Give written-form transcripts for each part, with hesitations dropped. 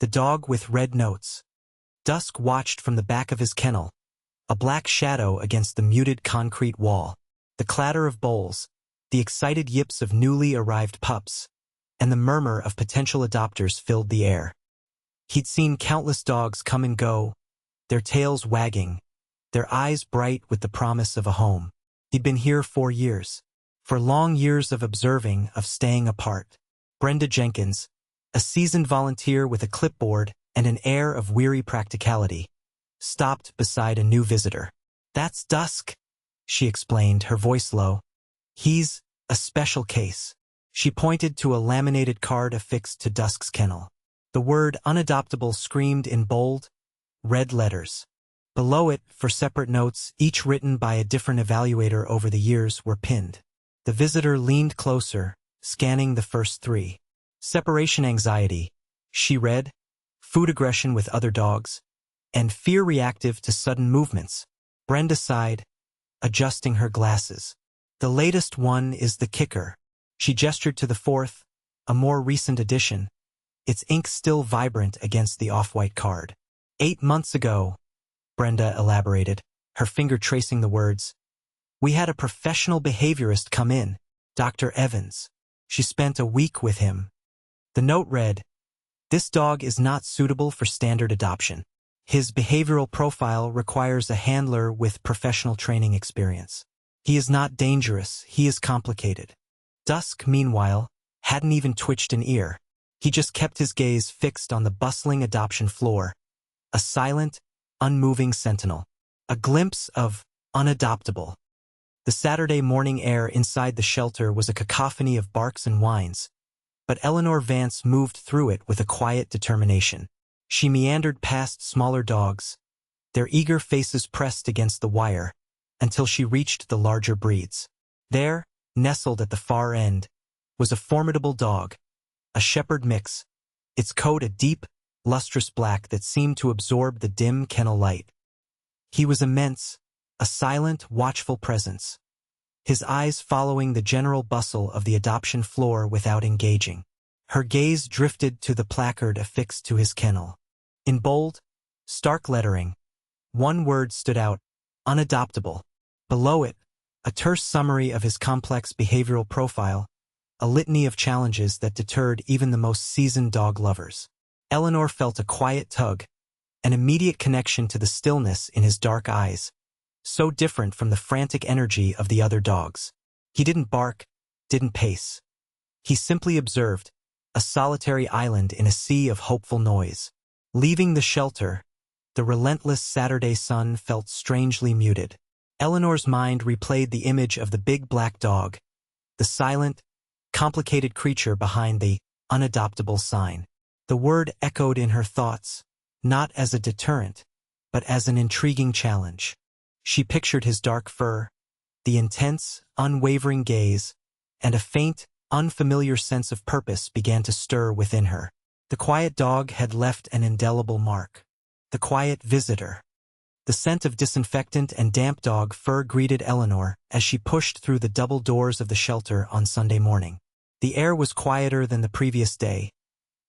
the dog with red notes. Dusk watched from the back of his kennel, a black shadow against the muted concrete wall. The clatter of bowls, the excited yips of newly arrived pups, and the murmur of potential adopters filled the air. He'd seen countless dogs come and go, their tails wagging, their eyes bright with the promise of a home. He'd been here 4 years. For long years of observing, of staying apart. Brenda Jenkins, a seasoned volunteer with a clipboard and an air of weary practicality, stopped beside a new visitor. "That's Dusk," she explained, her voice low. "He's a special case." She pointed to a laminated card affixed to Dusk's kennel. The word unadoptable screamed in bold, red letters. Below it, for separate notes, each written by a different evaluator over the years, were pinned. The visitor leaned closer, scanning the first 3. Separation anxiety, she read, food aggression with other dogs, and fear reactive to sudden movements. Brenda sighed, adjusting her glasses. "The latest one is the kicker." She gestured to the 4th, a more recent addition, its ink still vibrant against the off-white card. 8 months ago, Brenda elaborated, her finger tracing the words, "we had a professional behaviorist come in, Dr. Evans. She spent a week with him." The note read, "This dog is not suitable for standard adoption. His behavioral profile requires a handler with professional training experience. He is not dangerous, he is complicated." Dusk, meanwhile, hadn't even twitched an ear. He just kept his gaze fixed on the bustling adoption floor, a silent, unmoving sentinel. A glimpse of Unadoptable. The Saturday morning air inside the shelter was a cacophony of barks and whines, but Eleanor Vance moved through it with a quiet determination. She meandered past smaller dogs, their eager faces pressed against the wire, until she reached the larger breeds. There, nestled at the far end, was a formidable dog, a shepherd mix, its coat a deep, lustrous black that seemed to absorb the dim kennel light. He was immense, a silent, watchful presence, his eyes following the general bustle of the adoption floor without engaging. Her gaze drifted to the placard affixed to his kennel. In bold, stark lettering, one word stood out, unadoptable. Below it, a terse summary of his complex behavioral profile, a litany of challenges that deterred even the most seasoned dog lovers. Eleanor felt a quiet tug, an immediate connection to the stillness in his dark eyes, so different from the frantic energy of the other dogs. He didn't bark, didn't pace. He simply observed, a solitary island in a sea of hopeful noise. Leaving the shelter, the relentless Saturday sun felt strangely muted. Eleanor's mind replayed the image of the big black dog, the silent, complicated creature behind the unadoptable sign. The word echoed in her thoughts, not as a deterrent, but as an intriguing challenge. She pictured his dark fur, the intense, unwavering gaze, and a faint, unfamiliar sense of purpose began to stir within her. The quiet dog had left an indelible mark. The quiet visitor. The scent of disinfectant and damp dog fur greeted Eleanor as she pushed through the double doors of the shelter on Sunday morning. The air was quieter than the previous day,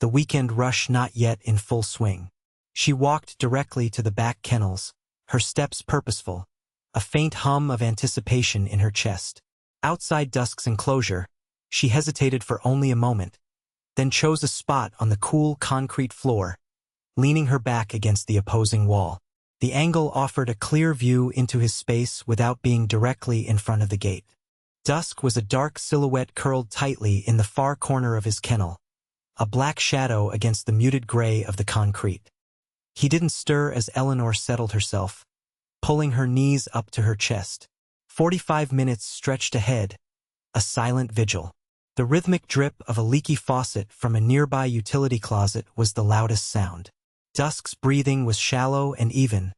the weekend rush not yet in full swing. She walked directly to the back kennels, her steps purposeful, a faint hum of anticipation in her chest. Outside Dusk's enclosure, she hesitated for only a moment, then chose a spot on the cool concrete floor, leaning her back against the opposing wall. The angle offered a clear view into his space without being directly in front of the gate. Dusk was a dark silhouette curled tightly in the far corner of his kennel, a black shadow against the muted gray of the concrete. He didn't stir as Eleanor settled herself, pulling her knees up to her chest. 45 minutes stretched ahead, a silent vigil. The rhythmic drip of a leaky faucet from a nearby utility closet was the loudest sound. Dusk's breathing was shallow and even,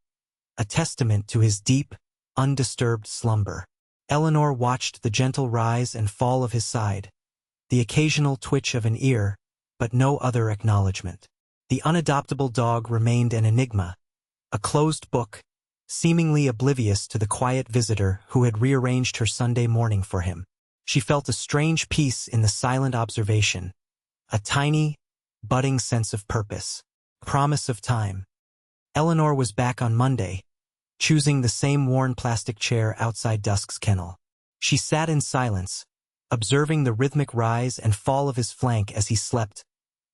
a testament to his deep, undisturbed slumber. Eleanor watched the gentle rise and fall of his side, the occasional twitch of an ear, but no other acknowledgement. The unadoptable dog remained an enigma, a closed book, seemingly oblivious to the quiet visitor who had rearranged her Sunday morning for him. She felt a strange peace in the silent observation, a tiny, budding sense of purpose. Promise of time. Eleanor was back on Monday, choosing the same worn plastic chair outside Dusk's kennel. She sat in silence, observing the rhythmic rise and fall of his flank as he slept,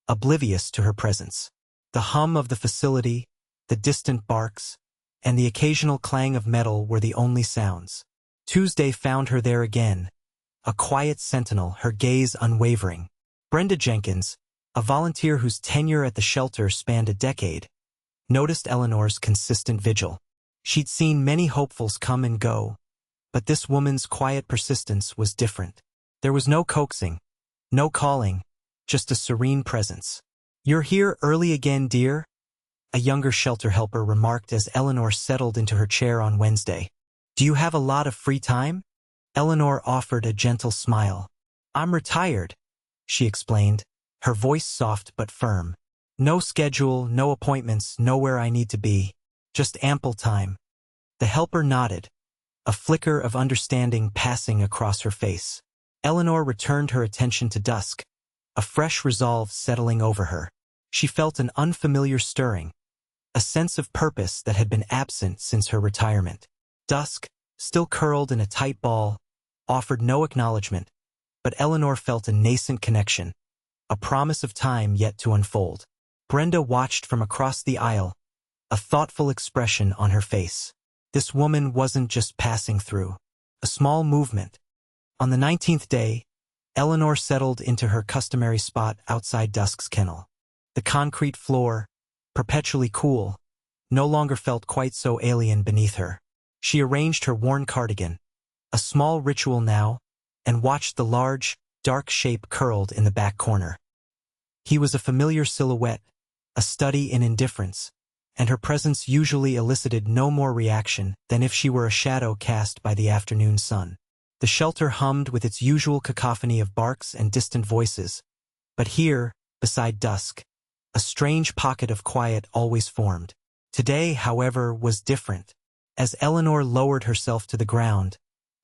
oblivious to her presence. The hum of the facility, the distant barks, and the occasional clang of metal were the only sounds. Tuesday found her there again, a quiet sentinel, her gaze unwavering. Brenda Jenkins, a volunteer whose tenure at the shelter spanned a decade, noticed Eleanor's consistent vigil. She'd seen many hopefuls come and go, but this woman's quiet persistence was different. There was no coaxing, no calling, just a serene presence. "You're here early again, dear?" a younger shelter helper remarked as Eleanor settled into her chair on Wednesday. "Do you have a lot of free time?" Eleanor offered a gentle smile. "I'm retired," she explained, her voice soft but firm. "No schedule, no appointments, nowhere I need to be. Just ample time." The helper nodded, a flicker of understanding passing across her face. Eleanor returned her attention to Dusk, a fresh resolve settling over her. She felt an unfamiliar stirring, a sense of purpose that had been absent since her retirement. Dusk, still curled in a tight ball, offered no acknowledgement, but Eleanor felt a nascent connection, a promise of time yet to unfold. Brenda watched from across the aisle, a thoughtful expression on her face. This woman wasn't just passing through. A small movement. On the 19th day, Eleanor settled into her customary spot outside Dusk's kennel. The concrete floor, perpetually cool, no longer felt quite so alien beneath her. She arranged her worn cardigan, a small ritual now, and watched the large, dark shape curled in the back corner. He was a familiar silhouette, a study in indifference, and her presence usually elicited no more reaction than if she were a shadow cast by the afternoon sun. The shelter hummed with its usual cacophony of barks and distant voices, but here, beside Dusk, a strange pocket of quiet always formed. Today, however, was different. As Eleanor lowered herself to the ground,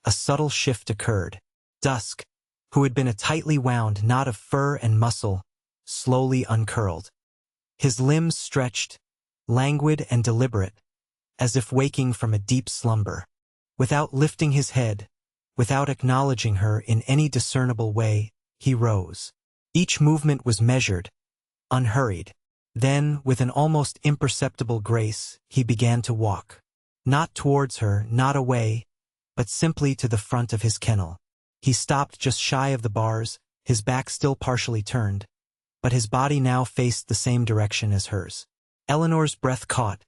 a subtle shift occurred. Dusk, who had been a tightly wound knot of fur and muscle, slowly uncurled. His limbs stretched, languid and deliberate, as if waking from a deep slumber. Without lifting his head, without acknowledging her in any discernible way, he rose. Each movement was measured, unhurried. Then, with an almost imperceptible grace, he began to walk. Not towards her, not away, but simply to the front of his kennel. He stopped just shy of the bars, his back still partially turned, but his body now faced the same direction as hers. Eleanor's breath caught.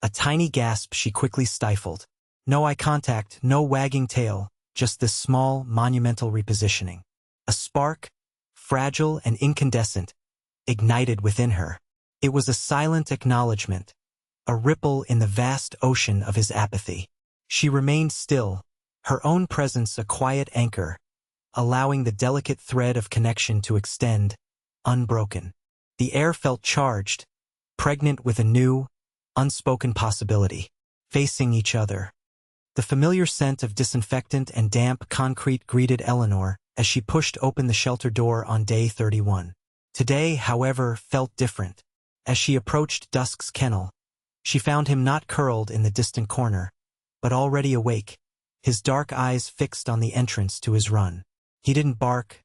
A tiny gasp she quickly stifled. No eye contact, no wagging tail, just this small, monumental repositioning. A spark, fragile and incandescent, ignited within her. It was a silent acknowledgement, a ripple in the vast ocean of his apathy. She remained still, her own presence a quiet anchor, allowing the delicate thread of connection to extend, unbroken. The air felt charged, pregnant with a new, unspoken possibility. Facing each other. The familiar scent of disinfectant and damp concrete greeted Eleanor as she pushed open the shelter door on day 31. Today, however, felt different. As she approached Dusk's kennel, she found him not curled in the distant corner, but already awake, his dark eyes fixed on the entrance to his run. He didn't bark,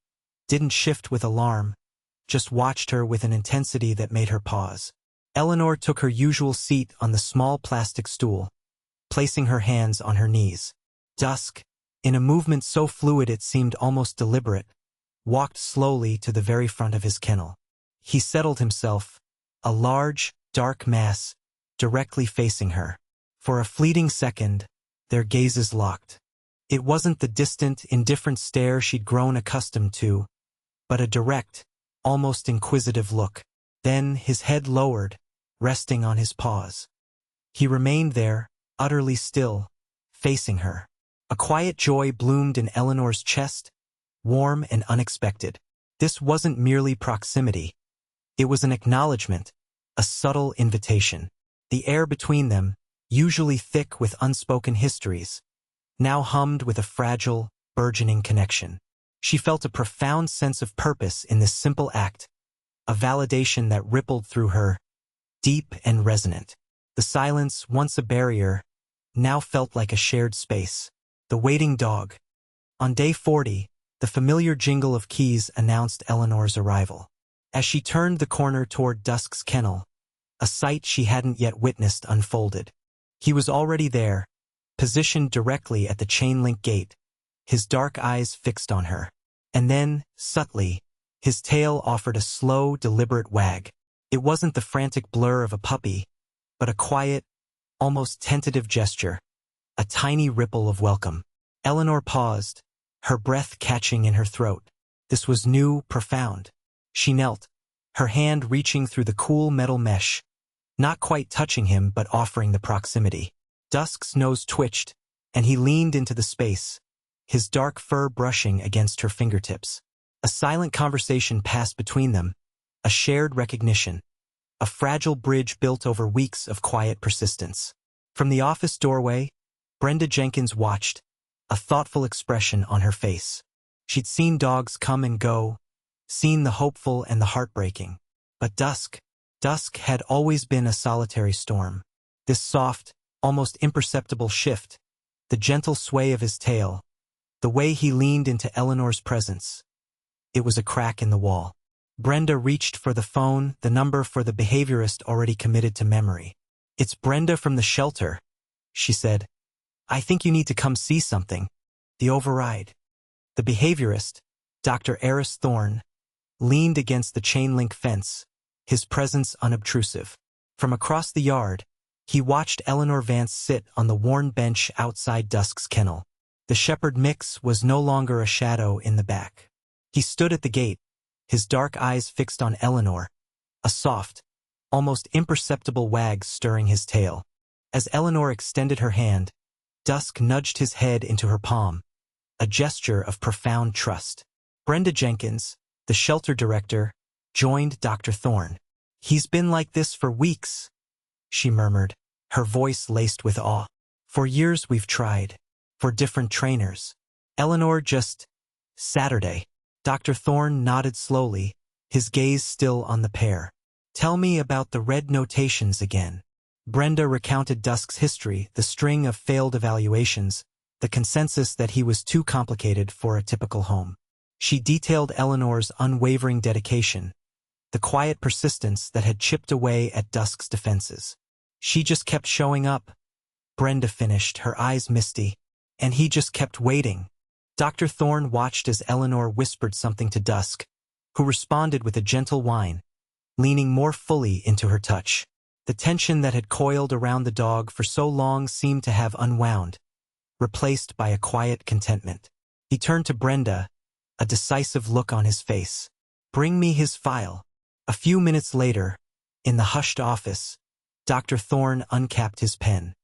didn't shift with alarm, just watched her with an intensity that made her pause. Eleanor took her usual seat on the small plastic stool, placing her hands on her knees. Dusk, in a movement so fluid it seemed almost deliberate, walked slowly to the very front of his kennel. He settled himself, a large, dark mass, directly facing her. For a fleeting second, their gazes locked. It wasn't the distant, indifferent stare she'd grown accustomed to, but a direct, almost inquisitive look. Then his head lowered, resting on his paws. He remained there, utterly still, facing her. A quiet joy bloomed in Eleanor's chest, warm and unexpected. This wasn't merely proximity. It was an acknowledgement, a subtle invitation. The air between them, usually thick with unspoken histories, now hummed with a fragile, burgeoning connection. She felt a profound sense of purpose in this simple act, a validation that rippled through her, deep and resonant. The silence, once a barrier, now felt like a shared space. The waiting dog. On day 40, the familiar jingle of keys announced Eleanor's arrival. As she turned the corner toward Dusk's kennel, a sight she hadn't yet witnessed unfolded. He was already there, positioned directly at the chain-link gate, his dark eyes fixed on her. And then, subtly, his tail offered a slow, deliberate wag. It wasn't the frantic blur of a puppy, but a quiet, almost tentative gesture, a tiny ripple of welcome. Eleanor paused, her breath catching in her throat. This was new, profound. She knelt, her hand reaching through the cool metal mesh, not quite touching him but offering the proximity. Dusk's nose twitched, and he leaned into the space, his dark fur brushing against her fingertips. A silent conversation passed between them, a shared recognition, a fragile bridge built over weeks of quiet persistence. From the office doorway, Brenda Jenkins watched, a thoughtful expression on her face. She'd seen dogs come and go, seen the hopeful and the heartbreaking. But Dusk had always been a solitary storm. This soft, almost imperceptible shift, the gentle sway of his tail, the way he leaned into Eleanor's presence. It was a crack in the wall. Brenda reached for the phone, the number for the behaviorist already committed to memory. "It's Brenda from the shelter," she said. "I think you need to come see something. The override." The behaviorist, Dr. Eris Thorne, leaned against the chain-link fence, his presence unobtrusive. From across the yard, he watched Eleanor Vance sit on the worn bench outside Dusk's kennel. The shepherd mix was no longer a shadow in the back. He stood at the gate, his dark eyes fixed on Eleanor, a soft, almost imperceptible wag stirring his tail. As Eleanor extended her hand, Dusk nudged his head into her palm, a gesture of profound trust. Brenda Jenkins, the shelter director, joined Dr. Thorne. "He's been like this for weeks," she murmured, her voice laced with awe. "For years we've tried, for different trainers. Eleanor just... Saturday." Dr. Thorne nodded slowly, his gaze still on the pair. "Tell me about the red notations again." Brenda recounted Dusk's history, the string of failed evaluations, the consensus that he was too complicated for a typical home. She detailed Eleanor's unwavering dedication, the quiet persistence that had chipped away at Dusk's defenses. "She just kept showing up," Brenda finished, her eyes misty. "And he just kept waiting." Dr. Thorne watched as Eleanor whispered something to Dusk, who responded with a gentle whine, leaning more fully into her touch. The tension that had coiled around the dog for so long seemed to have unwound, replaced by a quiet contentment. He turned to Brenda, a decisive look on his face. "Bring me his file." A few minutes later, in the hushed office, Dr. Thorne uncapped his pen.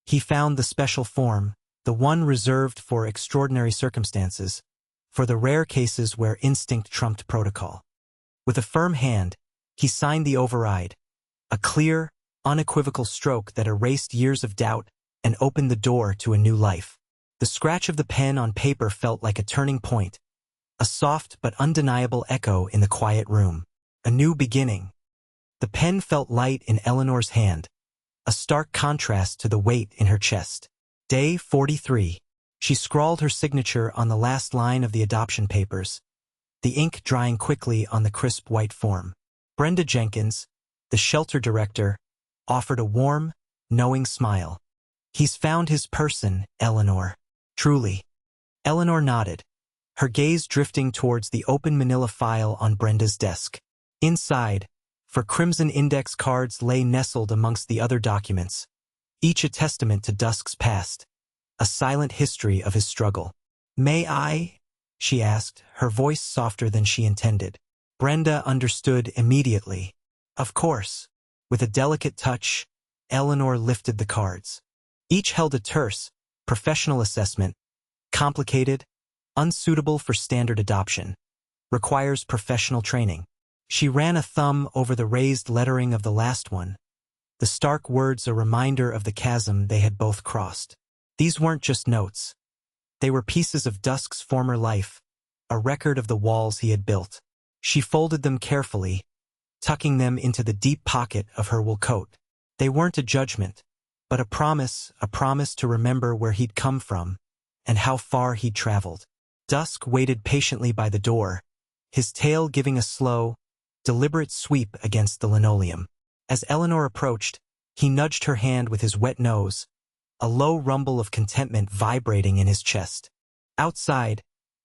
He found the special form, the one reserved for extraordinary circumstances, for the rare cases where instinct trumped protocol. With a firm hand, he signed the override, a clear, unequivocal stroke that erased years of doubt and opened the door to a new life. The scratch of the pen on paper felt like a turning point, a soft but undeniable echo in the quiet room. A new beginning. The pen felt light in Eleanor's hand, a stark contrast to the weight in her chest. Day 43. She scrawled her signature on the last line of the adoption papers, the ink drying quickly on the crisp white form. Brenda Jenkins, the shelter director, offered a warm, knowing smile. "He's found his person, Eleanor. Truly." Eleanor nodded, her gaze drifting towards the open manila file on Brenda's desk. Inside, for crimson index cards lay nestled amongst the other documents, each a testament to Dusk's past, a silent history of his struggle. "May I?" she asked, her voice softer than she intended. Brenda understood immediately. "Of course." With a delicate touch, Eleanor lifted the cards. Each held a terse, professional assessment, complicated, unsuitable for standard adoption, requires professional training. She ran a thumb over the raised lettering of the last one, the stark words a reminder of the chasm they had both crossed. These weren't just notes. They were pieces of Dusk's former life, a record of the walls he had built. She folded them carefully, tucking them into the deep pocket of her wool coat. They weren't a judgment, but a promise to remember where he'd come from and how far he'd traveled. Dusk waited patiently by the door, his tail giving a slow, deliberate sweep against the linoleum. As Eleanor approached, he nudged her hand with his wet nose, a low rumble of contentment vibrating in his chest. Outside,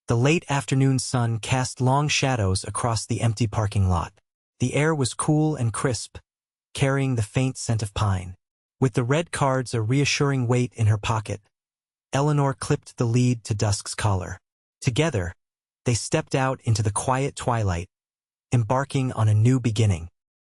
the late afternoon sun cast long shadows across the empty parking lot. The air was cool and crisp, carrying the faint scent of pine. With the red cards a reassuring weight in her pocket, Eleanor clipped the lead to Dusk's collar. Together, they stepped out into the quiet twilight, embarking on a new beginning.